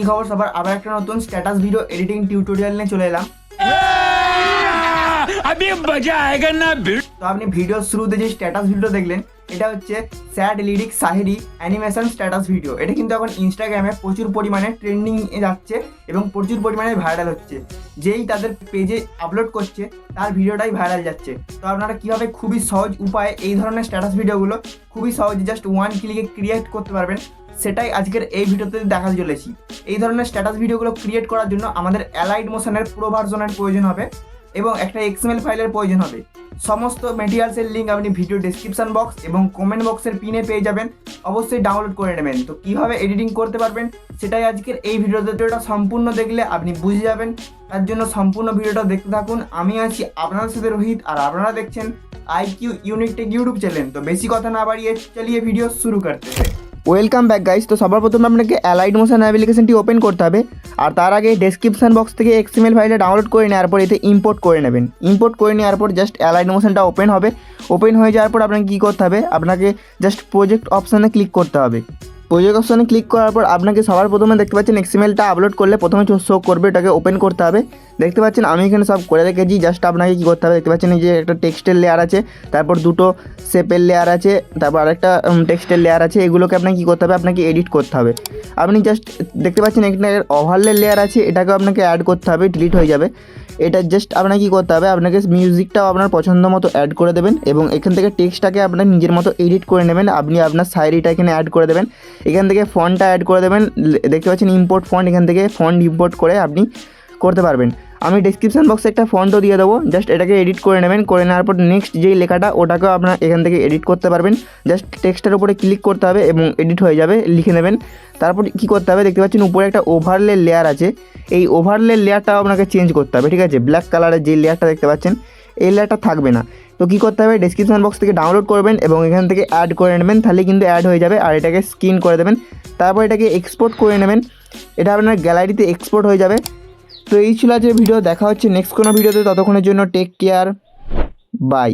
খবর সবার, আবার একটা নতুন স্ট্যাটাস ভিডিও এডিটিং টিউটোরিয়াল নিয়ে চলে এলাম। তো আপনি ভিডিও শুরুতে যে স্ট্যাটাস ভিডিও দেখলেন, এটা হচ্ছে sad lyric shayari animation status video. এটা কিন্তু এখন ইনস্টাগ্রামে প্রচুর পরিমাণে ট্রেন্ডিং যাচ্ছে এবং প্রচুর পরিমাণে ভাইরাল হচ্ছে। যেই তাদের পেজে আপলোড করছে তার ভিডিওটাই ভাইরাল যাচ্ছে। তো আপনারা কীভাবে খুবই সহজ উপায়ে এই ধরনের স্ট্যাটাস ভিডিওগুলো খুবই সহজে জাস্ট ওয়ান ক্লিকে ক্রিয়েট করতে পারবেন, সেটাই আজকের এই ভিডিওতে দেখাতে চলেছি। এই ধরনের স্ট্যাটাস ভিডিওগুলো ক্রিয়েট করার জন্য আমাদের অ্যালাইড মোশনের প্রো ভার্সনের প্রয়োজন হবে এবং একটা এক্সএমএল ফাইলের প্রয়োজন হবে। সমস্ত মেটেরিয়ালসের লিঙ্ক আপনি ভিডিও ডেসক্রিপশন বক্স এবং কমেন্ট বক্সের পিনে পেয়ে যাবেন, অবশ্যই ডাউনলোড করে নেবেন। তো কীভাবে এডিটিং করতে পারবেন সেটাই আজকের এই ভিডিওটা সম্পূর্ণ দেখলে আপনি বুঝে যাবেন। তার জন্য সম্পূর্ণ ভিডিওটা দেখতে থাকুন। আমি আছি আপনাদের সাথে রোহিত, আর আপনারা দেখছেন IQ unique tech YouTube channel. তো বেশি কথা না বাড়িয়ে চলিয়ে ভিডিও শুরু করতে हैं। Welcome back guys. তো সবার প্রথমে আপনাকে অ্যালাইড মোশন অ্যাপ্লিকেশনটি ওপেন করতে হবে, আর তার আগে ডেসক্রিপশন বক্স থেকে এক্সএমএল ফাইলটা ডাউনলোড করে নেওয়ার পর এতে ইম্পোর্ট করে নেবেন। ইম্পোর্ট করে নেওয়ার পর জাস্ট অ্যালাইড মোশনটা ওপেন হবে। ওপেন হয়ে যাওয়ার পর আপনাকে কী করতে হবে, আপনাকে জাস্ট প্রজেক্ট অপশানে ক্লিক করতে হবে। প্রজেক্ট অপশানে ক্লিক করার পর আপনাকে সবার প্রথমে দেখতে পাচ্ছেন এক্সএমএলটা আপলোড করলে প্রথমে শো করবে, এটাকে ওপেন করতে হবে। দেখতে পাচ্ছেন আমি এখানে সব করে রেখেছি। জাস্ট আপনাকে কী করতে হবে, দেখতে পাচ্ছেন এই যে একটা টেক্সটের লেয়ার আছে, তারপর দুটো শেপের লেয়ার আছে, তারপর আরেকটা টেক্সটের লেয়ার আছে। এগুলোকে আপনাকে কী করতে হবে, আপনাকে এডিট করতে হবে। আপনি জাস্ট দেখতে পাচ্ছেন এখানে ওভারলে লেয়ার আছে, এটাকে আপনাকে অ্যাড করতে হবে, ডিলিট হয়ে যাবে। এটা জাস্ট আপনাকে কী করতে হবে, আপনাকে মিউজিকটাও আপনার পছন্দ মতো অ্যাড করে দেবেন এবং এখান থেকে টেক্সটটাকে আপনার নিজের মতো এডিট করে নেবেন। আপনি আপনার শায়রিটা এখানে অ্যাড করে দেবেন, এখান থেকে ফন্টটা অ্যাড করে দেবেন। দেখতে পাচ্ছেন ইম্পোর্ট ফন্ট, এখান থেকে ফন্ট ইম্পোর্ট করে আপনি করতে পারবেন। আমি ডেসক্রিপশন বক্সে একটা ফন্টও দিয়ে দেবো, জাস্ট এটাকে এডিট করে নেবেন। করে নেওয়ার পর নেক্সট যেই লেখাটা ওটাকেও আপনার এখান থেকে এডিট করতে পারবেন। জাস্ট টেক্সটের উপরে ক্লিক করতে হবে এবং এডিট হয়ে যাবে, লিখে নেবেন। তারপর কী করতে হবে, দেখতে পাচ্ছেন উপরে একটা ওভারলে লেয়ার আছে, এই ওভারলে লেয়ারটাও আপনাকে চেঞ্জ করতে হবে, ঠিক আছে। ব্ল্যাক কালারের যে লেয়ারটা দেখতে পাচ্ছেন এই লেয়ারটা থাকবে না। তো কী করতে হবে, ডেসক্রিপশন বক্স থেকে ডাউনলোড করবেন এবং এখান থেকে অ্যাড করে নেবেন, তাহলে কিন্তু অ্যাড হয়ে যাবে। আর এটাকে স্ক্রিন করে দেবেন, তারপর এটাকে এক্সপোর্ট করে নেবেন, এটা আপনার গ্যালারিতে এক্সপোর্ট হয়ে যাবে। তো এই ছিল আজকের ভিডিও, দেখা হচ্ছে নেক্সট কোনো ভিডিওতে। ততক্ষণের জন্য টেক কেয়ার, বাই।